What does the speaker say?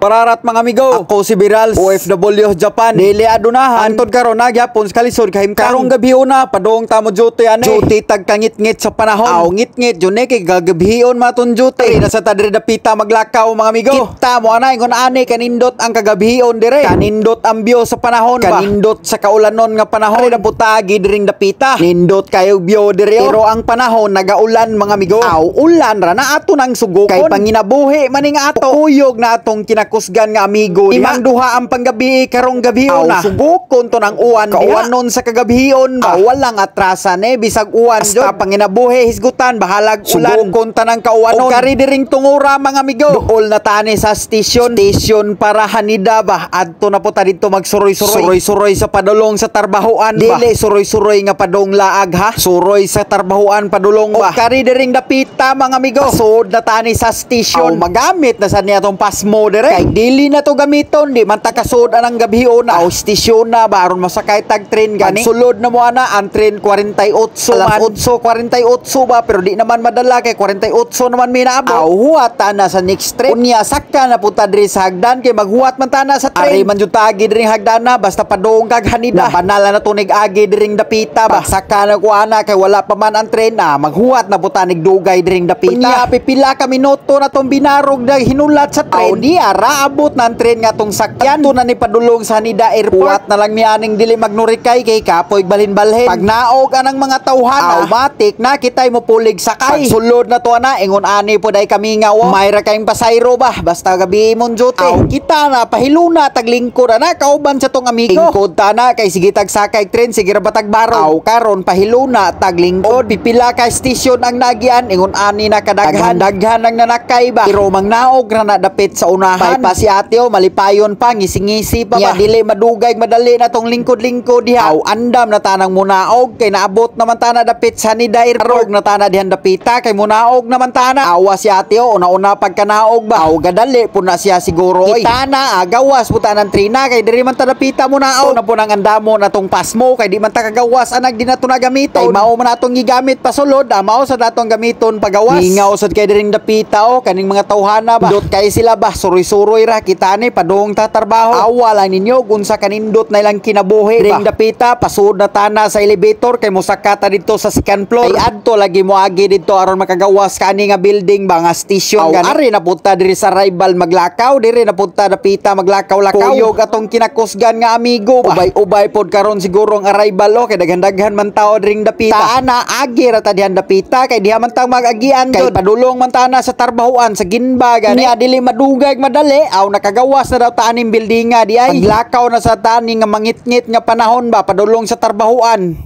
Pararat mga amigo, ako si Birals, OFW Japan. Dili adunahan, antod karon nagyapon sa kalisod kahim karong gabi una padong tamo duty ani. Duty tag kangit-ngit sa panahon. Aw ngit-ngit jud kay gagabion maton duty. Nasa tadre dapita maglakaw mga amigo. Kita mo anay kun ani kanindot ang kagabion dire. Kanindot ang bio sa panahon ba. Kanindot sa kaulanon nga panahon. Ari butagi diring dapita. Nindot kayo bio dire. Pero ang panahon nagaulan mga amigo. Aw ulan ra na ato nang sugokon. Kay panginabuhi maning ato. Kuyog na atong kinakusgan nga amigo. Imang duha ang panggabi karong gabion na. Sugokon to ng uwan. Kauwanon sa kagabion ba. Walang atrasan bisag uwan jud. Basta panginabuhi hisgutan bahalag ulan. Sugokon tanang kauwanon. O kari diring tungura mga amigo. Duol na tani sa station para Hanida ba. Adto na po ta dito magsuroy-suroy. Suroy sa padulong sa tarbahuan ba. Dili suroy-suroy nga padong laag ha. Suroy sa tarbahuan padulong ba. O kari diring dapita mga amigo. Pasod na tani sa station. Magamit na sa niya tong pasmo dire. Kay dili na to gamiton. Di man ta kasod anang gabion na. O station na ba aron masakay tag train gani. Sulod na mo ana ang train 48 alas 8:48 ba pero di naman madala kay 48 naman minaabot. Huwat na sa next train. Unya sakka na punta diri sa hagdan kay maghuwat man tana sa train. Ari man jud agi diri hagdan na basta padong kag Hanida. Banala na tunig agi diring dapita ba. Sakka na kuana kay wala pa man ang train na maghuwat na butanig dugay diring dapita. Unya pipila ka minuto na tong binarog na hinulat sa train. Di ara abot na ang train nga tong sakyan. Adto na ni padulong sa Hanida Airport. Huwat na lang ni aning dili magnurikay kay kapoy balhin-balhin. Pag naog anang mga tawhana, automatic na kitay mo pulig sakay. Sulod na to na ingon ani po day kami nga mayra kayong pasayro ba basta gabi mon duty. Kita na pahiluna tag lingkod na kauban sa tong amigo. Lingkod ta na kay sige tag sakay train sige ra batag baro. Karon pahiluna tag lingkod pipila ka station ang nagian ingon ani na kadaghan ang nanakay ba. Pero mangnaog ra na dapit sa unahan. Pa si ateo malipayon pa ngisi-ngisi pa ba. Dili madugay madali na tong lingkod-lingkod diha. Andam na tanang munaog kay naabot naman tana dapit sa Hanida Airport na tana dihan dapita kay munaog naman tana. Awa si ateo una-una pagkanaog ba. Gadali po na siya siguro. Kita na gawas puta ng trina kay diri man ta dapita munaog. Na po nang andamo na tong pasmo kay di man ta kagawas anag di na to na gamiton. Kay mao man atong gigamit pasulod mao sa datong gamiton pagawas. Ingaw sad kay diring dapita kaning mga tawhana ba. Dot kay sila ba suroy-suroy ra kita ni padung tatarbaho. Awa lang ninyo unsa kanindot na ilang kinabuhi ba. Diring dapita pasud na tana sa elevator kay mosakata dito sa second floor. Kay adto lagi mo agi dito aron makagawas kani nga building ba nga station gani. Ari na punta diri sa rival maglakaw diri na punta dapita maglakaw-lakaw. Kuyog atong kinakusgan nga amigo ba. Ubay pod karon siguro ang arrival kay daghan-daghan man tao diring dapita. Taana agi ra ta dihan dapita kay diha man tang mag-agian kay padulong man tana sa tarbahuan sa ginba gani. Niya dili madugay madali nakagawas na daw taaning building nga di ay. Paglakaw na sa tani nga mangit-ngit nga panahon ba padulong sa tarbahuan.